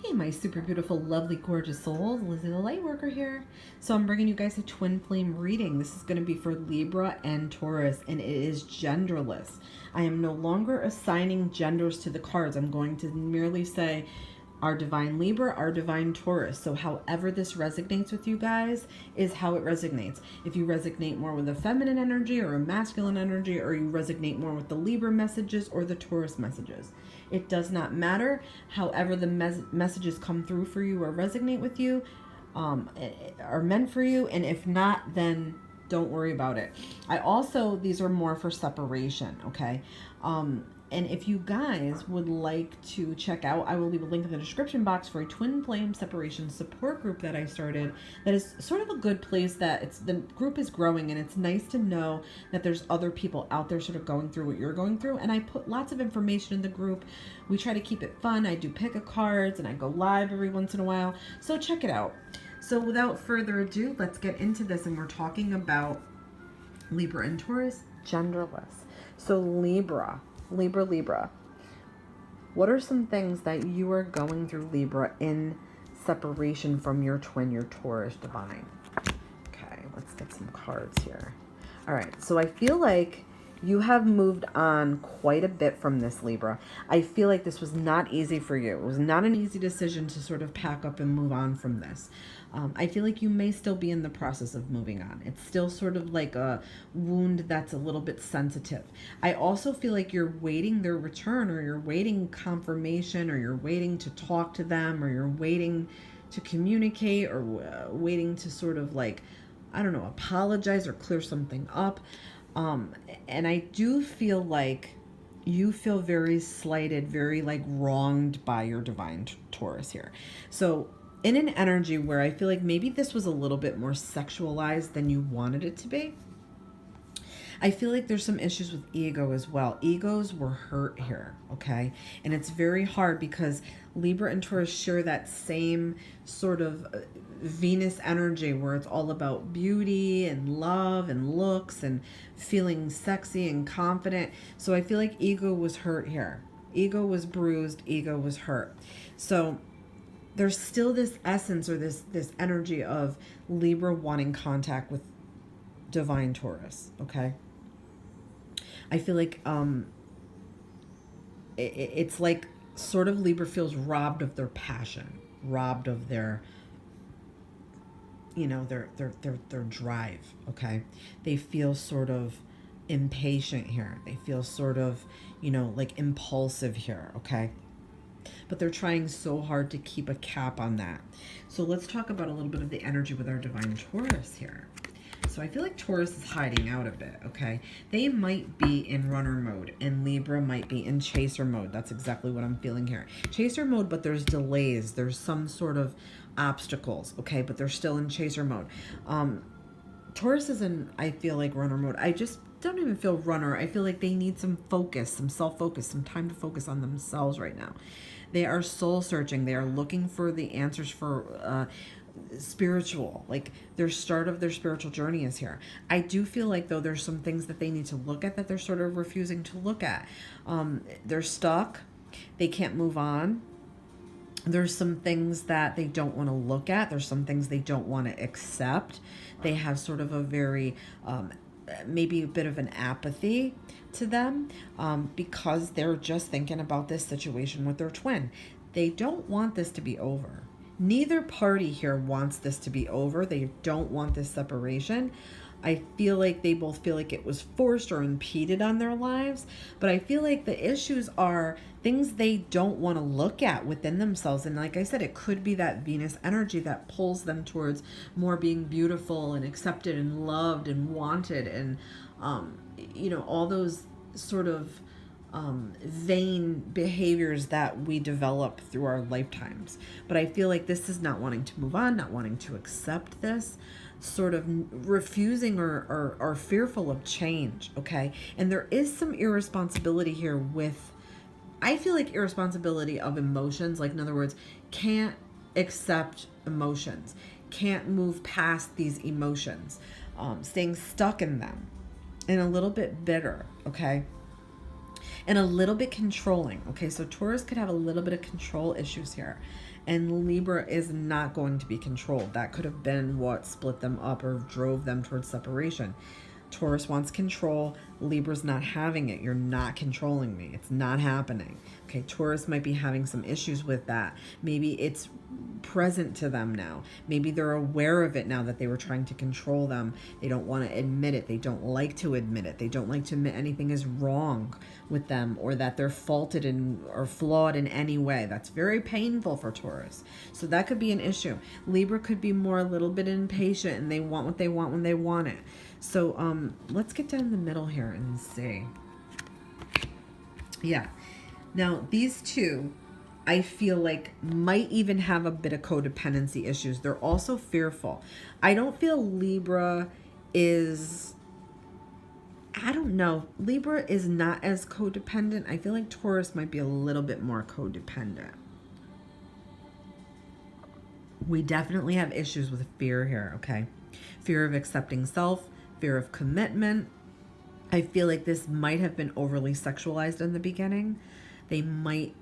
Hey, my super beautiful, lovely, gorgeous souls. Lizzie the Lightworker here. So I'm bringing you guys a twin flame reading. This is going to be for Libra and Taurus, and it is genderless. I am no longer assigning genders to the cards. I'm going to merely say our divine Libra, our divine Taurus. So however this resonates with you guys is how it resonates. If you resonate more with a feminine energy or a masculine energy, or you resonate more with the Libra messages or the Taurus messages, it does not matter. However the messages come through for you or resonate with you are meant for you. And if not, then don't worry about it. These are more for separation, okay? And if you guys would like to check out, I will leave a link in the description box for a twin flame separation support group that I started. That is sort of a good place the group is growing, and it's nice to know that there's other people out there sort of going through what you're going through. And I put lots of information in the group. We try to keep it fun. I do pick-a-cards and I go live every once in a while. So check it out. So without further ado, let's get into this. And we're talking about Libra and Taurus, genderless. So Libra. What are some things that you are going through, Libra, in separation from your twin, your Taurus divine? Okay, let's get some cards here. All right, so I feel like you have moved on quite a bit from this, Libra. I feel like this was not easy for you. It was not an easy decision to sort of pack up and move on from this. I feel like you may still be in the process of moving on. It's still sort of like a wound that's a little bit sensitive. I also feel like you're waiting their return, or you're waiting confirmation, or you're waiting to talk to them, or you're waiting to communicate, or waiting to sort of like, I don't know, apologize or clear something up. And I do feel like you feel very slighted, very like wronged by your divine Taurus here. So in an energy where I feel like maybe this was a little bit more sexualized than you wanted it to be, I feel like there's some issues with ego as well. Egos were hurt here, okay? And it's very hard because Libra and Taurus share that same sort of Venus energy where it's all about beauty and love and looks and feeling sexy and confident. So I feel like ego was hurt here. Ego was bruised, ego was hurt. So there's still this essence, or this energy of Libra wanting contact with divine Taurus, okay? I feel like it's like sort of Libra feels robbed of their passion, robbed of their, you know, their drive, okay? They feel sort of impatient here. They feel sort of, you know, like impulsive here, okay? But they're trying so hard to keep a cap on that. So let's talk about a little bit of the energy with our divine Taurus here. So I feel like Taurus is hiding out a bit, okay? They might be in runner mode, and Libra might be in chaser mode. That's exactly what I'm feeling here. Chaser mode, but there's delays. There's some sort of obstacles, okay? But they're still in chaser mode. Taurus is in, I feel like, runner mode. I just don't even feel runner. I feel like they need some focus, some self-focus, some time to focus on themselves right now. They are soul searching. They are looking for the answers for spiritual, like their start of their spiritual journey is here. I do feel like, though, there's some things that they need to look at that they're sort of refusing to look at. They're stuck. They can't move on. There's some things that they don't want to look at. There's some things they don't want to accept. They have sort of a very maybe a bit of an apathy to them, because they're just thinking about this situation with their twin. They don't want this to be over. Neither party here wants this to be over. They don't want this separation. I feel like they both feel like it was forced or impeded on their lives. But I feel like the issues are things they don't want to look at within themselves. And like I said, it could be that Venus energy that pulls them towards more being beautiful and accepted and loved and wanted. And, you know, all those sort of vain behaviors that we develop through our lifetimes. But I feel like this is not wanting to move on, not wanting to accept this, sort of refusing or fearful of change, okay? And there is some irresponsibility here with, I feel like, irresponsibility of emotions. Like, in other words, can't accept emotions, can't move past these emotions, staying stuck in them, and a little bit bitter, okay? and a little bit controlling. Okay, so Taurus could have a little bit of control issues here. And Libra is not going to be controlled. That could have been what split them up or drove them towards separation. Taurus wants control. Libra's not having it. You're not controlling me. It's not happening. Okay, Taurus might be having some issues with that. Maybe it's present to them now. Maybe they're aware of it now that they were trying to control them. They don't want to admit it. They don't like to admit it. They don't like to admit anything is wrong with them or that they're faulted in or flawed in any way. That's very painful for Taurus. So that could be an issue. Libra could be more a little bit impatient and they want what they want when they want it. So let's get down the middle here and see. Yeah. Now, these two, I feel like might even have a bit of codependency issues. They're also fearful. I don't feel Libra is, I don't know. Libra is not as codependent. I feel like Taurus might be a little bit more codependent. We definitely have issues with fear here, okay? Fear of accepting self, fear of commitment. I feel like this might have been overly sexualized in the beginning. They might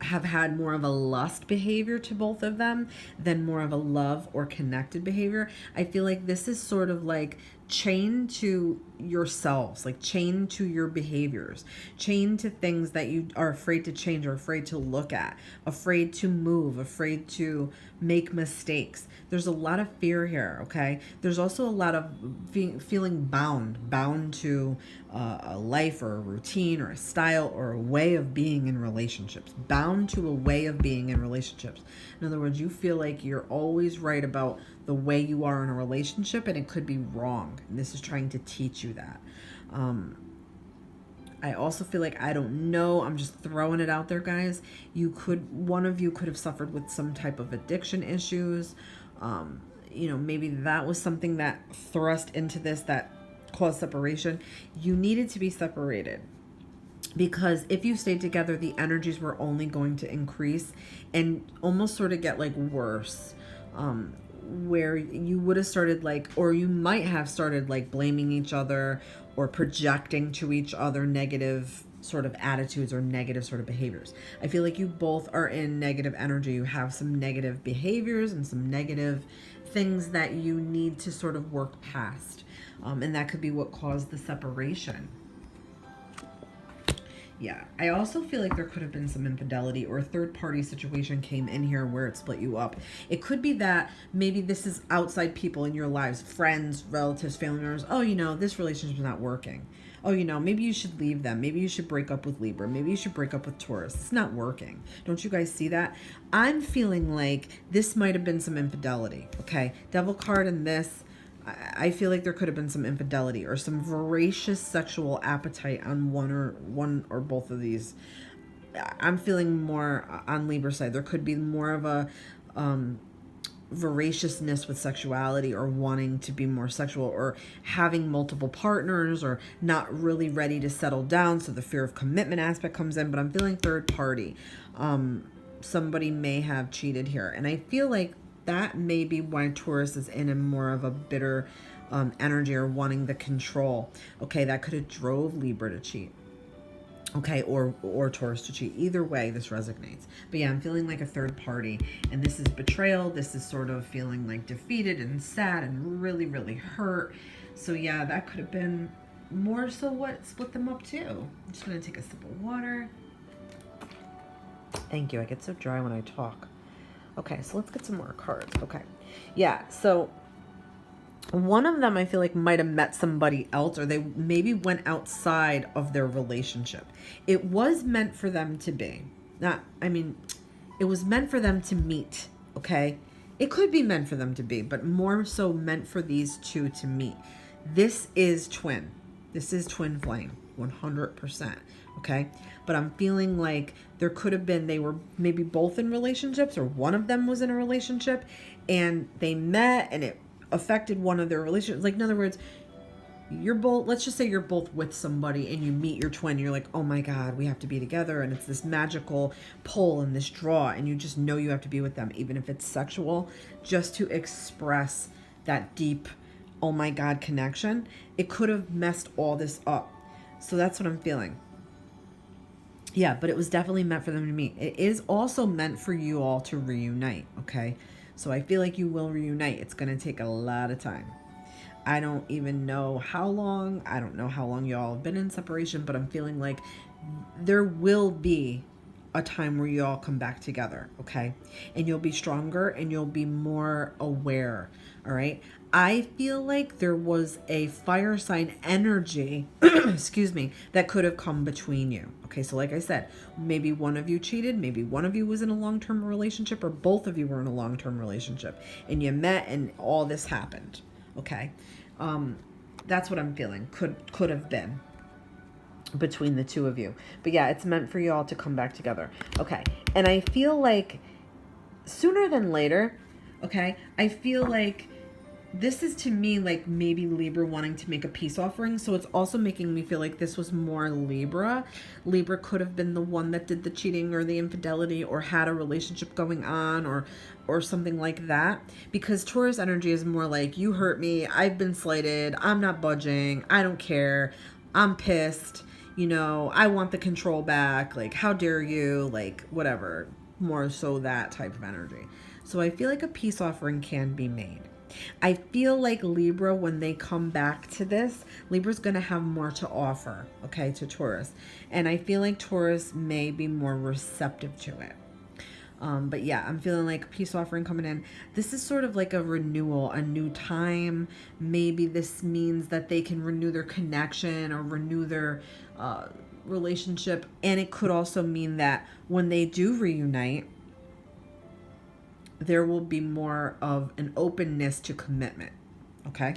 have had more of a lust behavior to both of them than more of a love or connected behavior. I feel like this is sort of like chained to yourselves, like chained to your behaviors, chained to things that you are afraid to change or afraid to look at, afraid to move, afraid to make mistakes. There's a lot of fear here, okay? There's also a lot of feeling bound to a life or a routine or a style or a way of being in relationships, bound to a way of being in relationships. In other words, you feel like you're always right about the way you are in a relationship and it could be wrong. And this is trying to teach you that. I also feel like, I don't know, I'm just throwing it out there, guys. One of you could have suffered with some type of addiction issues. Maybe that was something that thrust into this that caused separation. You needed to be separated because if you stayed together, the energies were only going to increase and almost sort of get like worse. Where you would have started like, or you might have started like blaming each other or projecting to each other negative sort of attitudes or negative sort of behaviors. I feel like you both are in negative energy. You have some negative behaviors and some negative things that you need to sort of work past. And that could be what caused the separation. Yeah, I also feel like there could have been some infidelity or a third-party situation came in here where it split you up. It could be that maybe this is outside people in your lives, friends, relatives, family members. Oh, this relationship is not working. Oh, maybe you should leave them. Maybe you should break up with Libra. Maybe you should break up with Taurus. It's not working. Don't you guys see that? I'm feeling like this might have been some infidelity, okay? Devil card in this. I feel like there could have been some infidelity or some voracious sexual appetite on one or both of these. I'm feeling more on Libra's side. There could be more of a voraciousness with sexuality or wanting to be more sexual or having multiple partners or not really ready to settle down. So the fear of commitment aspect comes in, but I'm feeling third party. Somebody may have cheated here. And I feel like that may be why Taurus is in a more of a bitter energy or wanting the control. Okay, that could have drove Libra to cheat. Okay, or Taurus to cheat. Either way, this resonates. But yeah, I'm feeling like a third party. And this is betrayal. This is sort of feeling like defeated and sad and really, really hurt. So yeah, that could have been more so what split them up too. I'm just going to take a sip of water. Thank you. I get so dry when I talk. Okay, so let's get some more cards. Okay. Yeah, so one of them I feel like might have met somebody else or they maybe went outside of their relationship. It was meant for them to be. It was meant for them to meet, okay? It could be meant for them to be, but more so meant for these two to meet. This is twin. This is twin flame, 100%, okay? But I'm feeling like there could have been, they were maybe both in relationships or one of them was in a relationship and they met and it affected one of their relationships. Like, in other words, you're both, let's just say you're both with somebody and you meet your twin. You're like, oh my God, we have to be together. And it's this magical pull and this draw. And you just know you have to be with them, even if it's sexual, just to express that deep, oh my God, connection. It could have messed all this up. So that's what I'm feeling. Yeah, but it was definitely meant for them to meet. It is also meant for you all to reunite, okay? So I feel like you will reunite. It's going to take a lot of time. I don't even know how long. I don't know how long y'all have been in separation, but I'm feeling like there will be a time where you all come back together, okay? And you'll be stronger and you'll be more aware, all right? I feel like there was a fire sign energy, excuse me, that could have come between you. Okay, so like I said, maybe one of you cheated, maybe one of you was in a long-term relationship, or both of you were in a long-term relationship and you met and all this happened. Okay. That's what I'm feeling. Could have been between the two of you. But yeah, it's meant for you all to come back together. Okay. And I feel like sooner than later, okay, I feel like this is to me like maybe Libra wanting to make a peace offering. So it's also making me feel like this was more Libra. Libra could have been the one that did the cheating or the infidelity or had a relationship going on or something like that. Because Taurus energy is more like, you hurt me, I've been slighted, I'm not budging, I don't care, I'm pissed, I want the control back, like how dare you, like whatever. More so that type of energy. So I feel like a peace offering can be made. I feel like Libra, when they come back to this, Libra's going to have more to offer, okay, to Taurus. And I feel like Taurus may be more receptive to it. But yeah, I'm feeling like peace offering coming in. This is sort of like a renewal, a new time. Maybe this means that they can renew their connection or renew their relationship. And it could also mean that when they do reunite, there will be more of an openness to commitment. Okay?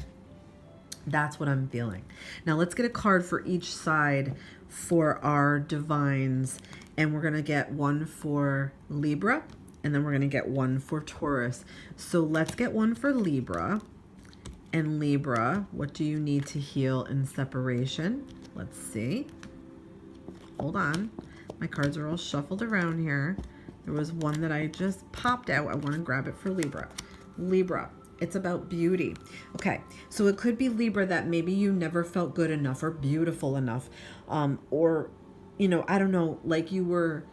That's what I'm feeling. Now let's get a card for each side for our divines. And we're going to get one for Libra. And then we're going to get one for Taurus. So let's get one for Libra. And Libra, what do you need to heal in separation? Let's see. Hold on. My cards are all shuffled around here. There was one that I just popped out. I want to grab it for Libra. Libra, it's about beauty. Okay, so it could be Libra that maybe you never felt good enough or beautiful enough. Or, I don't know, like you were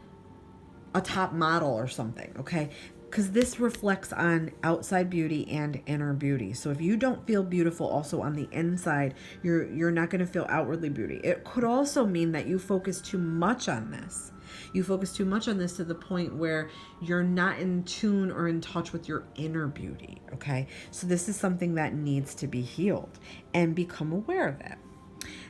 a top model or something, okay? Because this reflects on outside beauty and inner beauty. So if you don't feel beautiful also on the inside, you're not going to feel outwardly beauty. It could also mean that you focus too much on this. You focus too much on this to the point where you're not in tune or in touch with your inner beauty, okay? So this is something that needs to be healed and become aware of it.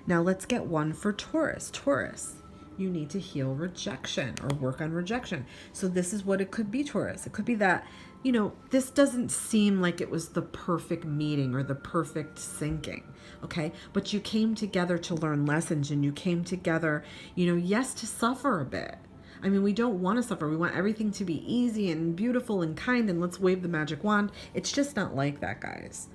Now let's get one for Taurus. Taurus, you need to heal rejection or work on rejection. So this is what it could be, Taurus. It could be that, this doesn't seem like it was the perfect meeting or the perfect syncing, okay? But you came together to learn lessons and you came together, yes, to suffer a bit. I mean, we don't want to suffer. We want everything to be easy and beautiful and kind and let's wave the magic wand. It's just not like that, guys.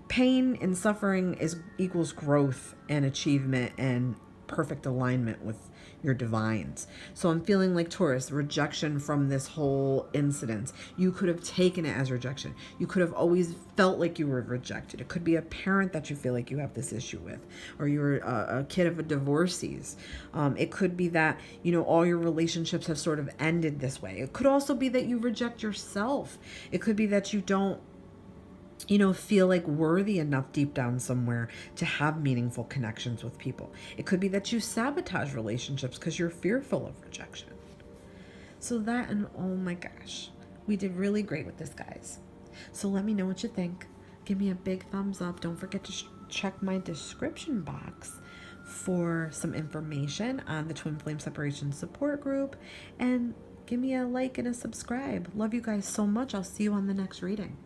Pain and suffering equals growth and achievement and perfect alignment with your divines. So I'm feeling like Taurus, rejection from this whole incident. You could have taken it as rejection. You could have always felt like you were rejected. It could be a parent that you feel like you have this issue with, or you're a kid of a divorcees. It could be that, all your relationships have sort of ended this way. It could also be that you reject yourself. It could be that you don't feel like worthy enough deep down somewhere to have meaningful connections with people. It could be that you sabotage relationships because you're fearful of rejection. So that, and oh my gosh, we did really great with this, guys. So let me know what you think. Give me a big thumbs up. Don't forget to check my description box for some information on the Twin Flame Separation Support Group. And give me a like and a subscribe. Love you guys so much. I'll see you on the next reading.